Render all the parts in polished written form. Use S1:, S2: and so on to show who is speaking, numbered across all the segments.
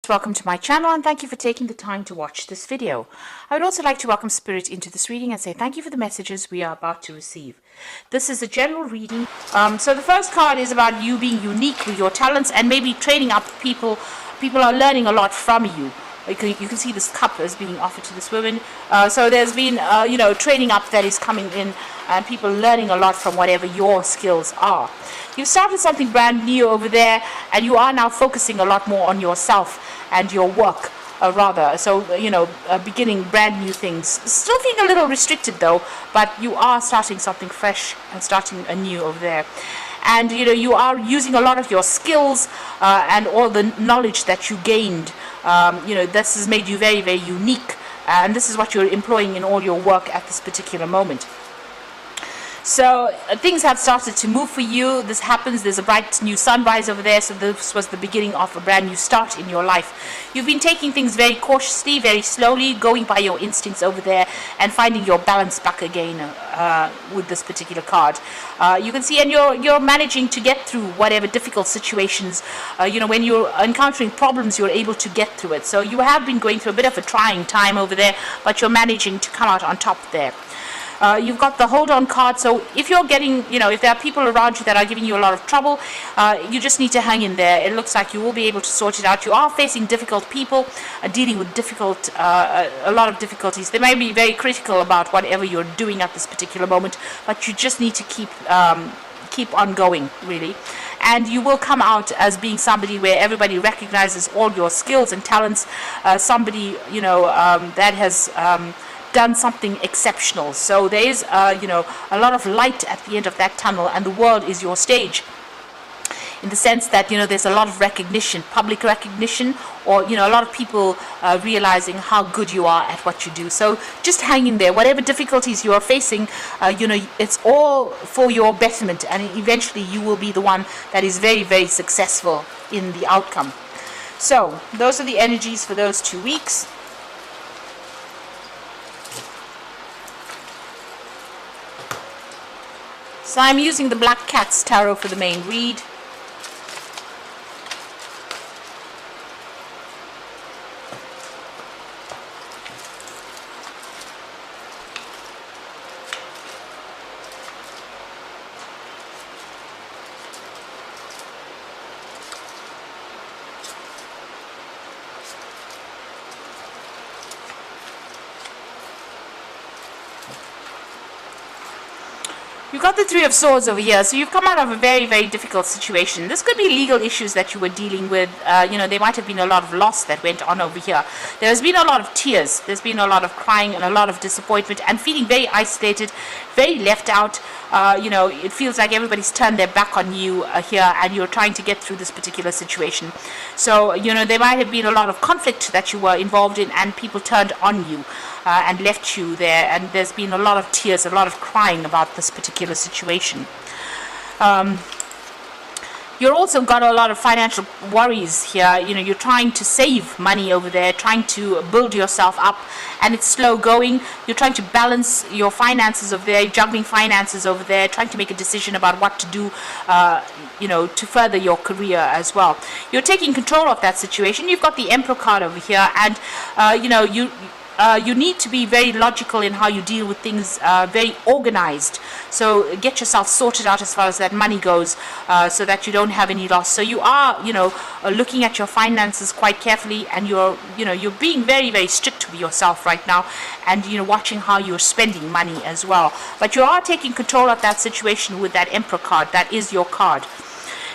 S1: Welcome to my channel and thank you for taking the time to watch this video. I would also like to welcome Spirit into this reading and say thank you for the messages we are about to receive. This is a general reading. So the first card is about you being unique with your talents and maybe training up people. People are learning a lot from you. You can see this cup is being offered to this woman. So there's been, training up that is coming in and people learning a lot from whatever your skills are. You've started something brand new over there and you are now focusing a lot more on yourself and your work, beginning brand new things. Still feeling a little restricted though, but you are starting something fresh and starting anew over there. And you are using a lot of your skills and all the knowledge that you gained. This has made you very, very unique, and this is what you're employing in all your work at this particular moment. So things have started to move for you. This happens. There's a bright new sunrise over there. So this was the beginning of a brand new start in your life. You've been taking things very cautiously, very slowly, going by your instincts over there and finding your balance back again with this particular card. You can see, and you're managing to get through whatever difficult situations. When you're encountering problems, you're able to get through it. So you have been going through a bit of a trying time over there, but you're managing to come out on top there. You've got the hold on card, so if you're getting, if there are people around you that are giving you a lot of trouble, you just need to hang in there. It looks like you will be able to sort it out. You are facing difficult people, dealing with a lot of difficulties. They may be very critical about whatever you're doing at this particular moment, but you just need to keep on going, really. And you will come out as being somebody where everybody recognizes all your skills and talents, somebody, that has done something exceptional. So there is a lot of light at the end of that tunnel, and the world is your stage, in the sense that there's a lot of recognition, public recognition, or a lot of people realizing how good you are at what you do. So just hang in there. Whatever difficulties you are facing, it's all for your betterment, and eventually you will be the one that is very, very successful in the outcome. So those are the energies for those 2 weeks. So I'm using the Black Cat's Tarot for the main read. You've got the Three of Swords over here, so you've come out of a very, very difficult situation. This could be legal issues that you were dealing with. There might have been a lot of loss that went on over here. There has been a lot of tears. There's been a lot of crying and a lot of disappointment and feeling very isolated, very left out. It feels like everybody's turned their back on you here, and you're trying to get through this particular situation. So, there might have been a lot of conflict that you were involved in, and people turned on you and left you there, and there's been a lot of tears, a lot of crying about this particular situation. You're also got a lot of financial worries here. You're trying to save money over there, trying to build yourself up, and it's slow going. You're trying to balance your finances over there, juggling finances over there, trying to make a decision about what to do, to further your career as well. You're taking control of that situation. You've got the Emperor card over here, and you need to be very logical in how you deal with things, very organized. So get yourself sorted out as far as that money goes, so that you don't have any loss. So you are, looking at your finances quite carefully, and you're being very, very strict with yourself right now, and watching how you're spending money as well. But you are taking control of that situation with that Emperor card. That is your card.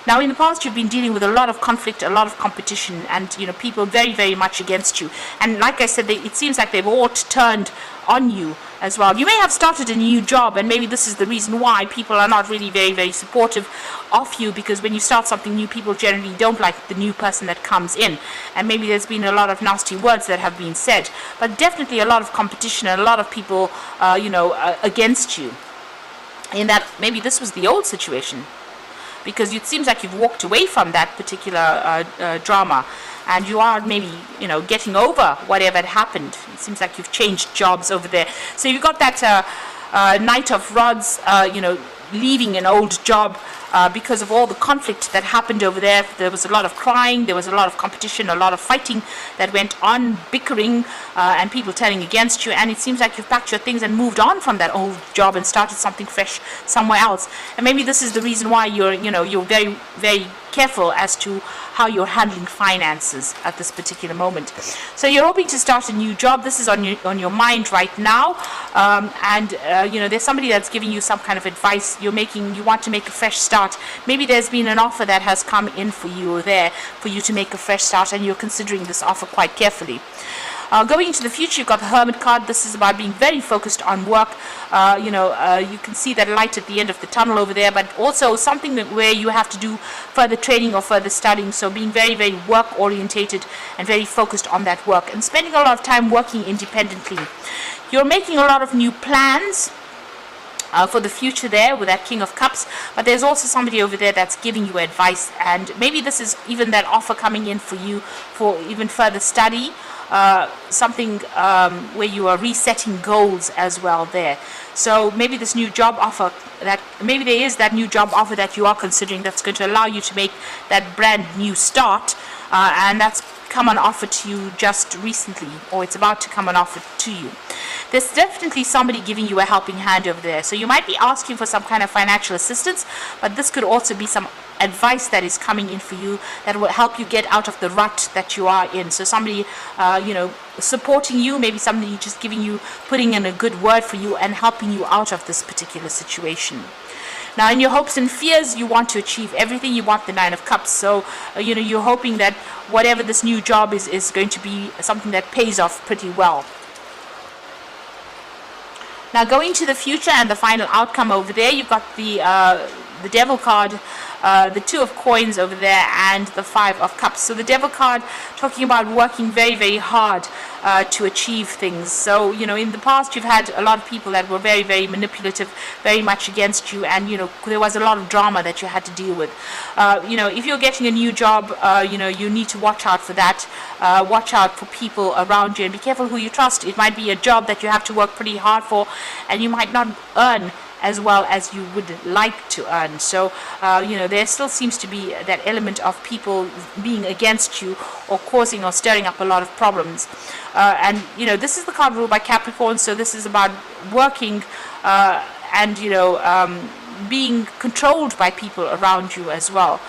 S1: Now, in the past, you've been dealing with a lot of conflict, a lot of competition, and people very, very much against you. And like I said, it seems like they've all turned on you as well. You may have started a new job, and maybe this is the reason why people are not really very, very supportive of you, because when you start something new, people generally don't like the new person that comes in. And maybe there's been a lot of nasty words that have been said, but definitely a lot of competition and a lot of people, against you. In that, maybe this was the old situation, because it seems like you've walked away from that particular drama, and you are maybe getting over whatever had happened. It seems like you've changed jobs over there. So you've got that Knight of Rods, leaving an old job, because of all the conflict that happened over there. There was a lot of crying, there was a lot of competition, a lot of fighting that went on, bickering, and people turning against you. And it seems like you've packed your things and moved on from that old job and started something fresh somewhere else. And maybe this is the reason why you're very, very careful as to how you're handling finances at this particular moment. So you're hoping to start a new job. This is on your mind right now, and there's somebody that's giving you some kind of advice. You want to make a fresh start. Maybe there's been an offer that has come in for you for you to make a fresh start, and you're considering this offer quite carefully. Going into the future, you've got the Hermit card. This is about being very focused on work. You can see that light at the end of the tunnel over there, but also something where you have to do further training or further studying. So being very, very work orientated and very focused on that work and spending a lot of time working independently. You're making a lot of new plans for the future there with that King of Cups, but there's also somebody over there that's giving you advice, and maybe this is even that offer coming in for you for even further study. Something where you are resetting goals as well there. So maybe this new job offer maybe there is that new job offer that you are considering that's going to allow you to make that brand new start, and that's come on offer to you just recently, or it's about to come on offer to you. There's definitely somebody giving you a helping hand over there. So you might be asking for some kind of financial assistance, but this could also be some advice that is coming in for you that will help you get out of the rut that you are in. So somebody supporting you, maybe somebody just putting in a good word for you and helping you out of this particular situation. Now, in your hopes and fears, you want to achieve everything. You want the Nine of Cups. So, you're hoping that whatever this new job is going to be something that pays off pretty well. Now, going to the future and the final outcome over there, you've got the Devil card, the Two of Coins over there, and the Five of Cups. So the Devil card talking about working very, very hard to achieve things. So, in the past you've had a lot of people that were very, very manipulative, very much against you, and, there was a lot of drama that you had to deal with. If you're getting a new job, you need to watch out for that. Watch out for people around you and be careful who you trust. It might be a job that you have to work pretty hard for, and you might not earn as well as you would like to earn. So, there still seems to be that element of people being against you or causing or stirring up a lot of problems. This is the card ruled by Capricorn, so this is about working and, being controlled by people around you as well.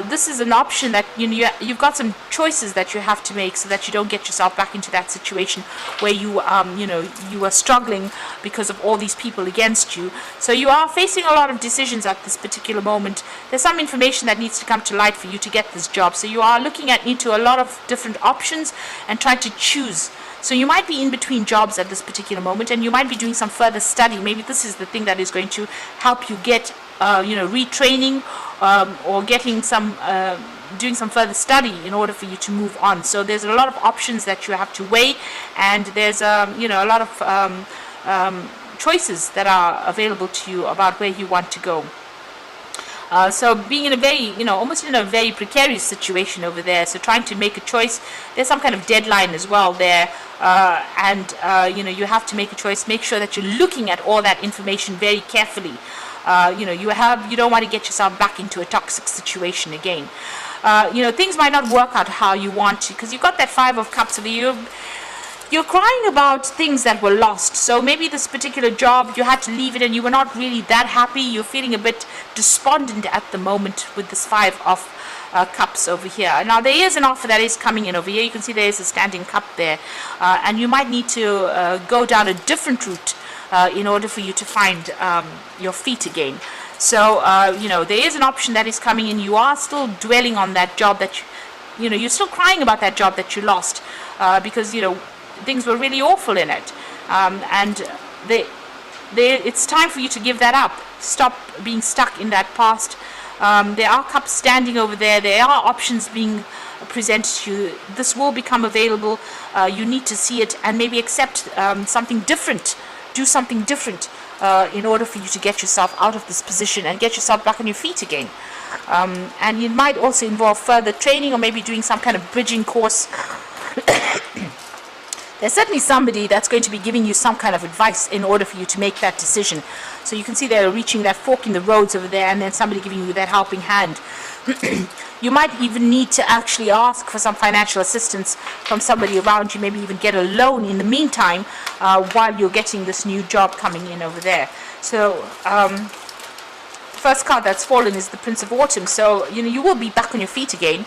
S1: This is an option that you've got some choices that you have to make so that you don't get yourself back into that situation where you are struggling because of all these people against you. So you are facing a lot of decisions at this particular moment. There's some information that needs to come to light for you to get this job. So you are looking into a lot of different options and trying to choose. So you might be in between jobs at this particular moment, and you might be doing some further study. Maybe this is the thing that is going to help you get, retraining or getting doing some further study in order for you to move on. So there's a lot of options that you have to weigh, and there's a lot of choices that are available to you about where you want to go. So being in a very, almost in a very precarious situation over there. So trying to make a choice. There's some kind of deadline as well there. You have to make a choice. Make sure that you're looking at all that information very carefully. You don't want to get yourself back into a toxic situation again. Things might not work out how you want to, because you've got that Five of Cups over you. You're crying about things that were lost. So maybe this particular job, you had to leave it and you were not really that happy. You're feeling a bit despondent at the moment with this Five of Cups over here. Now, there is an offer that is coming in over here. You can see there is a standing cup there. And you might need to go down a different route in order for you to find your feet again. So, there is an option that is coming in. You are still dwelling on that job that you're still crying about that job that you lost because, things were really awful in it, and it's time for you to give that up. Stop being stuck in that past. There are cups standing over there. There are options being presented to you. This will become available. You need to see it and maybe accept something different. Do something different in order for you to get yourself out of this position and get yourself back on your feet again. And it might also involve further training or maybe doing some kind of bridging course there's certainly somebody that's going to be giving you some kind of advice in order for you to make that decision. So you can see they're reaching that fork in the roads over there, and then somebody giving you that helping hand. You might even need to actually ask for some financial assistance from somebody around you, maybe even get a loan in the meantime while you're getting this new job coming in over there. So first card that's fallen is the Prince of Autumn. So you will be back on your feet again,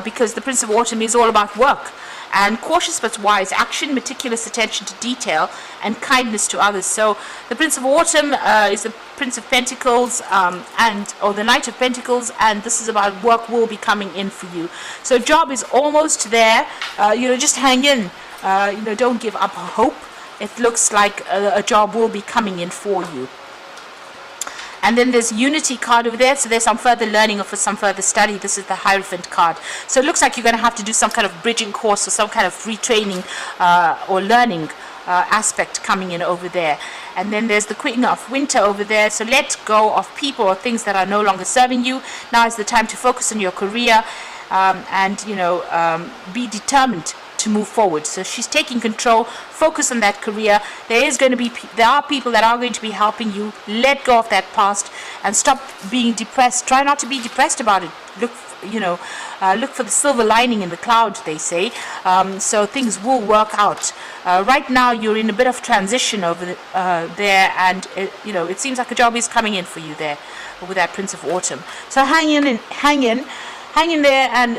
S1: because the Prince of Autumn is all about work and cautious but wise action, meticulous attention to detail, and kindness to others. So the Prince of Autumn is the Prince of Pentacles, or the Knight of Pentacles, and this is about work will be coming in for you. So job is almost there. Just hang in. Don't give up hope. It looks like a job will be coming in for you. And then there's Unity card over there, so there's some further learning or for some further study. This is the Hierophant card. So it looks like you're going to have to do some kind of bridging course or some kind of retraining or learning aspect coming in over there. And then there's the Queen of Winter over there. So let go of people or things that are no longer serving you. Now is the time to focus on your career and be determined to move forward. So she's taking control, focus on that career. There are people that are going to be helping you. Let go of that past and stop being depressed. Try not to be depressed about it. Look for the silver lining in the cloud, they say. So things will work out. Right now you're in a bit of transition over there, and it seems like a job is coming in for you there with that Prince of Autumn. So hang in there, and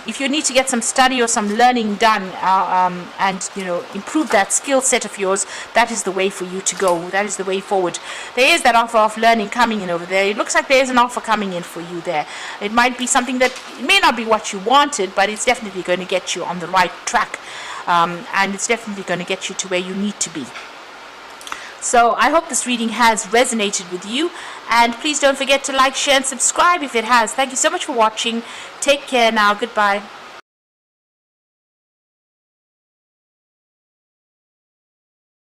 S1: if you need to get some study or some learning done and improve that skill set of yours, that is the way for you to go. That is the way forward. There is that offer of learning coming in over there. It looks like there is an offer coming in for you there. It might be something that may not be what you wanted, but it's definitely going to get you on the right track, and it's definitely going to get you to where you need to be. So I hope this reading has resonated with you, and please don't forget to like, share and subscribe if it has. Thank you so much for watching. Take care now. Goodbye.